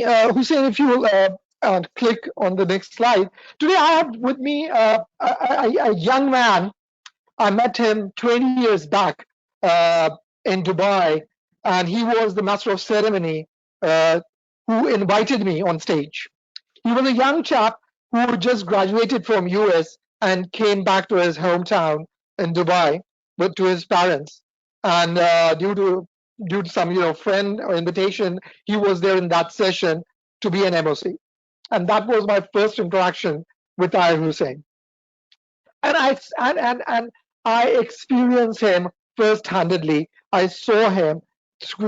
Hussein, if you will click on the next slide. Today I have with me a young man. I met him 20 years back uh, in Dubai, and he was the master of ceremony uh, who invited me on stage. He was a young chap who just graduated from US and came back to his hometown in Dubai, but to his parents. And due to some friend or invitation, he was there in that session to be an MOC. And that was my first interaction with Tahir Hussain. And I experienced him first-handedly. I saw him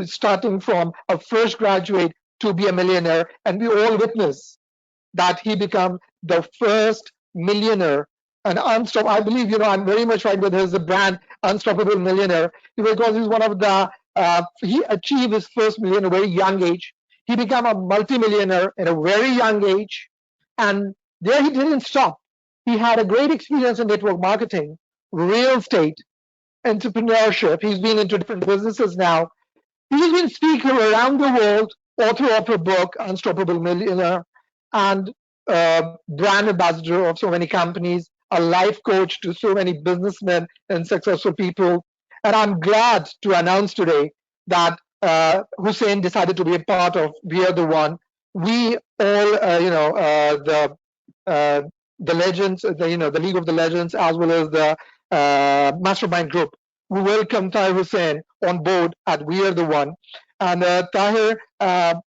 starting from a fresh graduate to be a millionaire, and we all witnessed that he become the first millionaire. And I believe, I'm very much right with his brand, Unstoppable Millionaire, because he's one of he achieved his first million at a very young age. He became a multimillionaire at a very young age. And there he didn't stop. He had a great experience in network marketing, real estate, entrepreneurship. He's been into different businesses now. He's been speaker around the world, author of a book, Unstoppable Millionaire, and brand ambassador of so many companies, a life coach to so many businessmen and successful people. And I'm glad to announce today that Hussein decided to be a part of We Are the One. We all, uh, the legends, the League of the Legends, as well as the Mastermind Group. We welcome Tahir Hussain on board at We Are the One. And Tahir,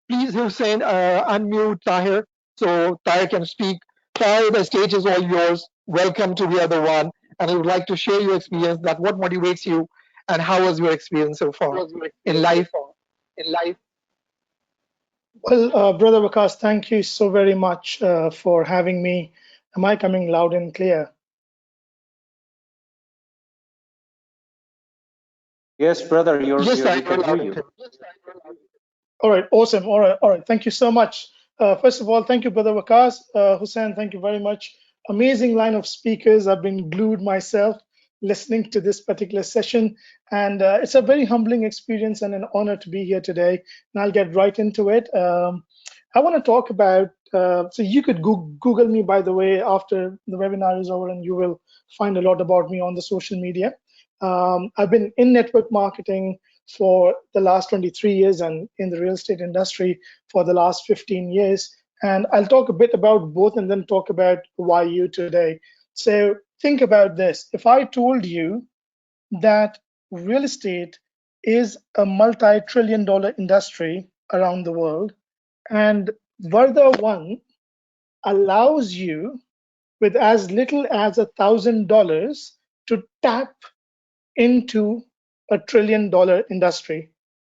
please, Hussein, unmute Tahir so Tahir can speak. Tahir, the stage is all yours. Welcome to We Are the One. And I would like to share your experience, that what motivates you and how was your experience so far in life? Well, Brother Vikas, thank you so very much for having me. Am I coming loud and clear? Yes, brother, Yes, we can hear you. All right, awesome. All right. Thank you so much. First of all, thank you, Brother Vikas. Hussain, thank you very much. Amazing line of speakers. I've been glued myself listening to this particular session, and it's a very humbling experience and an honor to be here today. And I'll get right into it. I want to talk about, so you could Google me, by the way, after the webinar is over, and you will find a lot about me on the social media. I've been in network marketing for the last 23 years and in the real estate industry for the last 15 years. And I'll talk a bit about both and then talk about why you today. So think about this. If I told you that real estate is a multi-trillion-dollar industry around the world, and VRDA1 allows you with as little as $1,000 to tap into $1 trillion industry.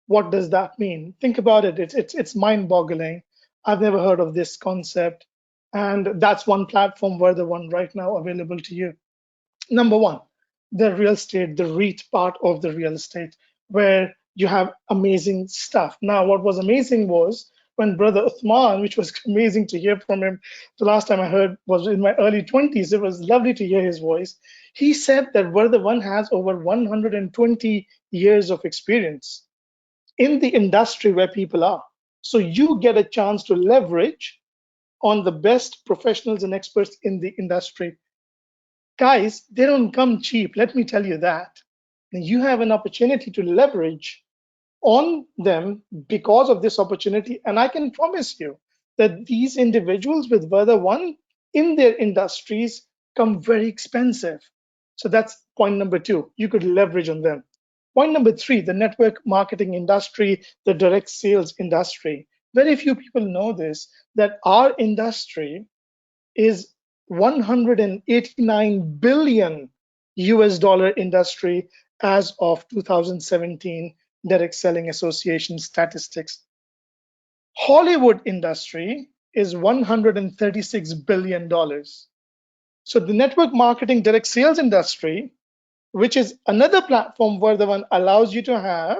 What does that mean? Think about it. It's mind-boggling. I've never heard of this concept, and that's one platform VRDA1 right now available to you. Number one, the real estate, the REIT part of the real estate, where you have amazing stuff. Now, what was amazing was when Brother Uthman, which was amazing to hear from him, the last time I heard was in my early 20s. It was lovely to hear his voice. He said that VRDA1 has over 120 years of experience in the industry where people are. So you get a chance to leverage on the best professionals and experts in the industry. Guys, they don't come cheap, let me tell you that. You have an opportunity to leverage on them because of this opportunity. And I can promise you that these individuals with VRDA1 in their industries come very expensive. So that's point number two. You could leverage on them. Point number three, the network marketing industry, the direct sales industry. Very few people know this, that our industry is 189 billion US dollar industry as of 2017 Direct Selling Association statistics. Hollywood industry is $136 billion. So the network marketing direct sales industry, which is another platform VRDA1 allows you to have,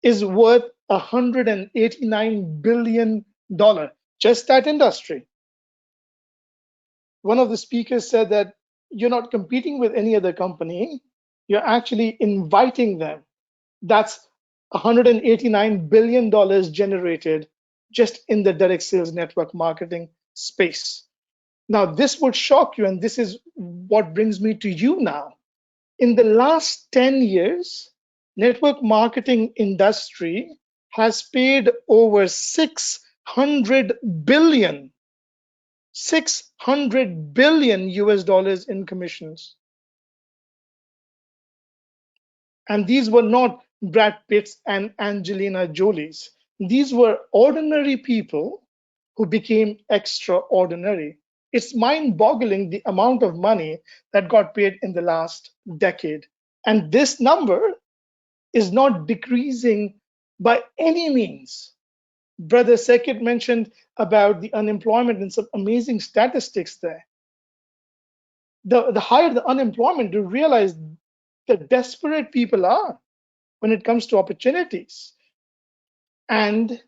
is worth $189 billion, just that industry. One of the speakers said that you're not competing with any other company, you're actually inviting them. That's $189 billion generated just in the direct sales network marketing space. Now, this would shock you, and this is what brings me to you now. In the last 10 years, network marketing industry has paid over 600 billion US dollars in commissions. And these were not Brad Pitts and Angelina Jolies. These were ordinary people who became extraordinary. It's mind-boggling the amount of money that got paid in the last decade. And this number is not decreasing by any means. Brother Sekit mentioned about the unemployment and some amazing statistics there. The higher the unemployment, you realize the desperate people are when it comes to opportunities. And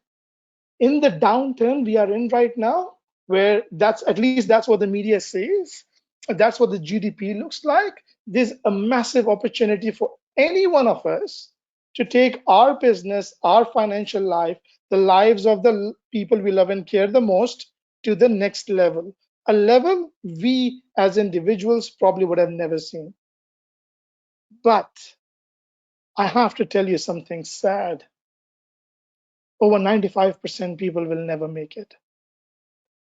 in the downturn we are in right now, where that's at least that's what the media says, that's what the GDP looks like, there's a massive opportunity for any one of us to take our business, our financial life, the lives of the people we love and care the most to the next level, a level we as individuals probably would have never seen. But I have to tell you something sad. Over 95% people will never make it.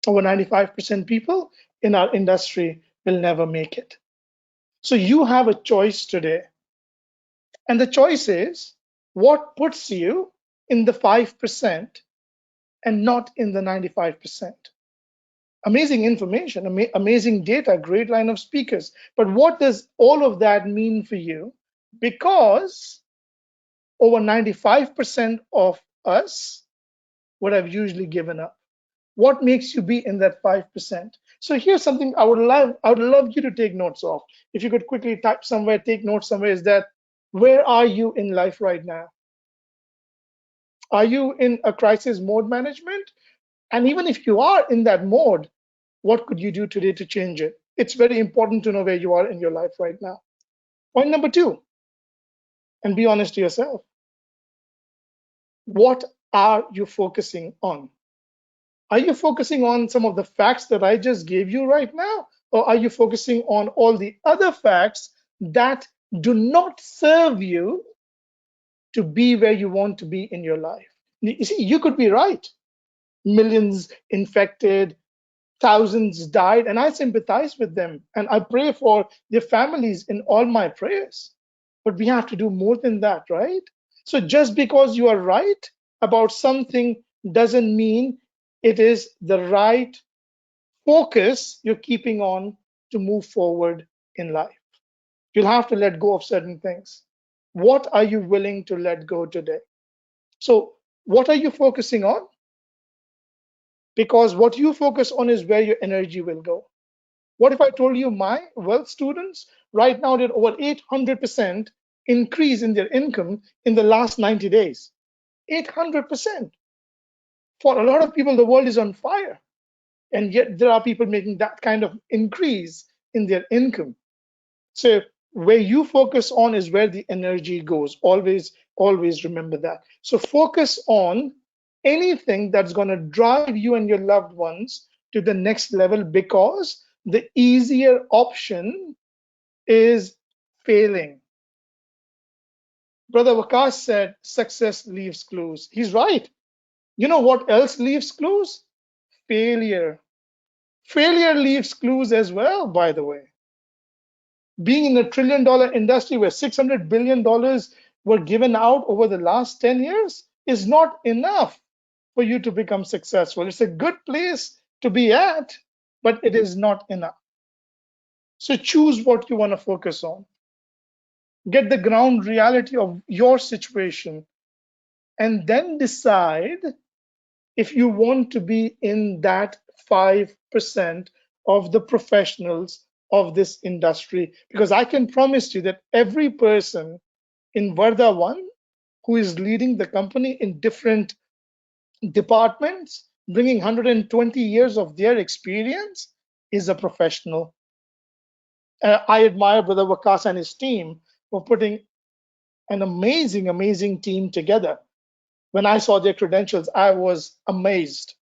Over 95% people in our industry will never make it. So you have a choice today. And the choice is what puts you in the 5% and not in the 95%. Amazing information, amazing data, great line of speakers. But what does all of that mean for you? Because over 95% of us would have usually given up. What makes you be in that 5%? So here's something I would love you to take notes of. If you could quickly type somewhere, take notes somewhere, is that where are you in life right now? Are you in a crisis mode management? And even if you are in that mode, what could you do today to change it? It's very important to know where you are in your life right now. Point number 2, and be honest to yourself. What are you focusing on? Are you focusing on some of the facts that I just gave you right now? Or are you focusing on all the other facts that do not serve you to be where you want to be in your life? You see, you could be right. Millions infected, thousands died, and I sympathize with them. And I pray for their families in all my prayers. But we have to do more than that, right? So just because you are right about something doesn't mean it is the right focus you're keeping on to move forward in life. You'll have to let go of certain things. What are you willing to let go today? So, what are you focusing on? Because what you focus on is where your energy will go. What if I told you my wealth students right now did over 800% increase in their income in the last 90 days? 800%. For a lot of people, the world is on fire. And yet there are people making that kind of increase in their income. So where you focus on is where the energy goes. Always remember that. So focus on anything that's going to drive you and your loved ones to the next level, because the easier option is failing. Brother Wakas said success leaves clues. He's right. You know what else leaves clues? Failure. Failure leaves clues as well, by the way. Being in a $1 trillion industry where $600 billion were given out over the last 10 years is not enough for you to become successful. It's a good place to be at, but it is not enough. So choose what you want to focus on. Get the ground reality of your situation, and then decide if you want to be in that 5% of the professionals of this industry. Because I can promise you that every person in VRDA1 who is leading the company in different departments, bringing 120 years of their experience, is a professional. I admire Brother Wakas and his team for putting an amazing team together. When I saw their credentials, I was amazed.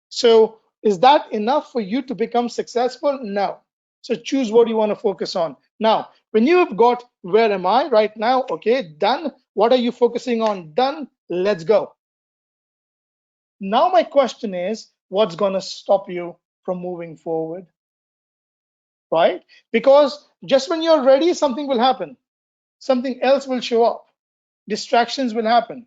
So is that enough for you to become successful? No. So choose what you want to focus on. Now, when you have got where am I right now? Okay, done. What are you focusing on? Done. Let's go. Now my question is, what's going to stop you from moving forward? Right? Because just when you're ready, something will happen. Something else will show up. Distractions will happen.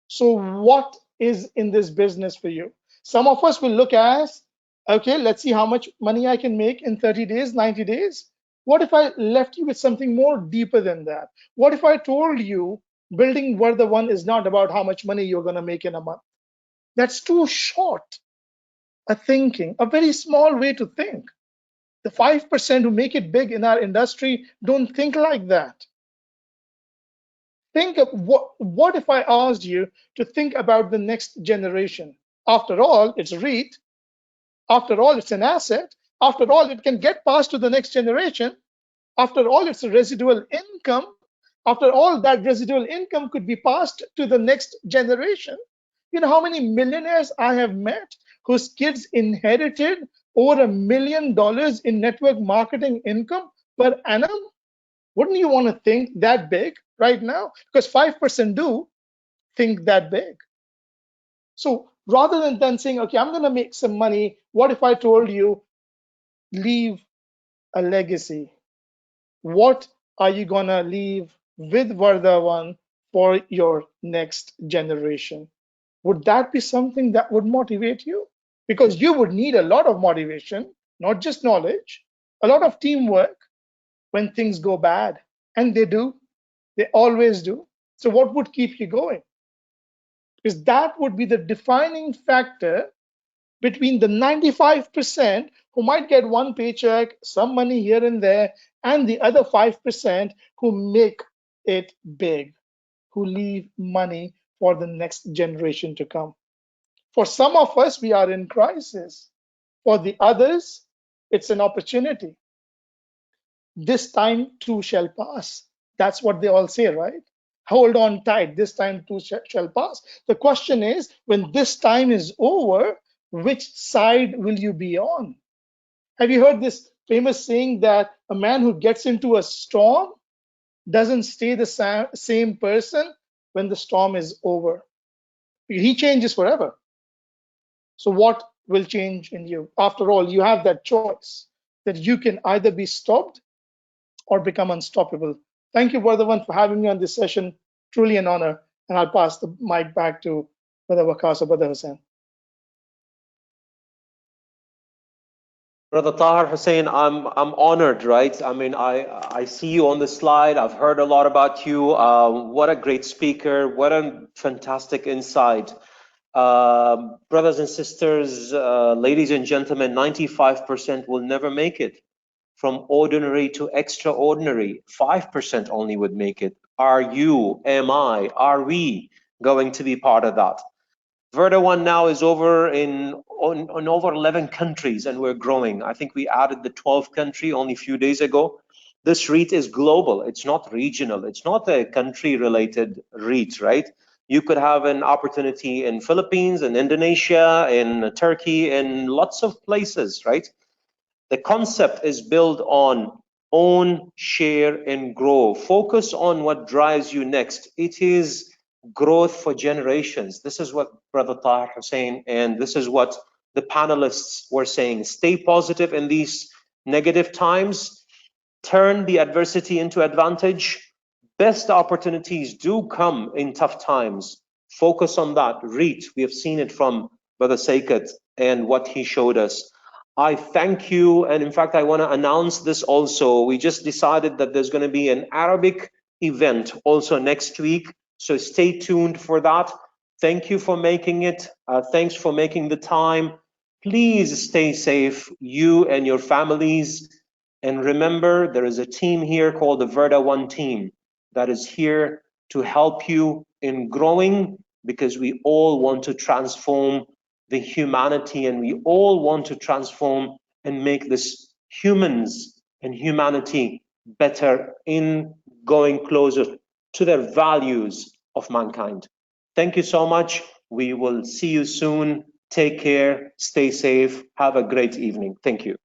So what is in this business for you? Some of us will look as, okay, let's see how much money I can make in 30 days, 90 days. What if I left you with something more deeper than that? What if I told you building VRDA1 is not about how much money you're going to make in a month? That's too short a thinking, a very small way to think. The 5% who make it big in our industry don't think like that. Think of what if I asked you to think about the next generation? After all, it's a REIT. After all, it's an asset. After all, it can get passed to the next generation. After all, it's a residual income. After all, that residual income could be passed to the next generation. You know how many millionaires I have met whose kids inherited over $1 million in network marketing income per annum? Wouldn't you want to think that big right now? Because 5% do think that big. So rather than saying, okay, I'm going to make some money, what if I told you leave a legacy? What are you going to leave with VRDA1 for your next generation? Would that be something that would motivate you? Because you would need a lot of motivation, not just knowledge, a lot of teamwork when things go bad. And they do. They always do. So what would keep you going? Because that would be the defining factor between the 95% who might get one paycheck, some money here and there, and the other 5% who make it big, who leave money for the next generation to come. For some of us, we are in crisis. For the others, it's an opportunity. This time too shall pass. That's what they all say, right? Hold on tight. This time too shall pass. The question is, when this time is over, which side will you be on? Have you heard this famous saying that a man who gets into a storm doesn't stay the same person when the storm is over? He changes forever. So what will change in you? After all, you have that choice that you can either be stopped or become unstoppable. Thank you, VRDA1, for having me on this session. Truly an honor. And I'll pass the mic back to Brother Waqas or Brother Hussain. Brother Tahir Hussain, I'm honored, right? I mean, I see you on the slide. I've heard a lot about you. What a great speaker. What a fantastic insight. Brothers and sisters, ladies and gentlemen, 95% will never make it. From ordinary to extraordinary, 5% only would make it. Are you, am I, are we going to be part of that? VRDA1 now is over in over 11 countries, and we're growing. I think we added the 12th country only a few days ago. This REIT is global. It's not regional. It's not a country-related REIT, right? You could have an opportunity in Philippines, in Indonesia, in Turkey, in lots of places, right? The concept is built on own, share, and grow. Focus on what drives you next. It is growth for generations. This is what Brother Tahir Hussain and this is what the panelists were saying. Stay positive in these negative times. Turn the adversity into advantage. Best opportunities do come in tough times. Focus on that. REIT, we have seen it from Brother Saikat and what he showed us. I thank you, and in fact, I want to announce this also. We just decided that there's going to be an Arabic event also next week, so stay tuned for that. Thank you for making it. Thanks for making the time. Please stay safe, you and your families. And remember, there is a team here called the VRDA1 team that is here to help you in growing, because we all want to transform the humanity, and we all want to transform and make this humans and humanity better in going closer to their values of mankind. Thank you so much. We will see you soon. Take care, stay safe, have a great evening. Thank you.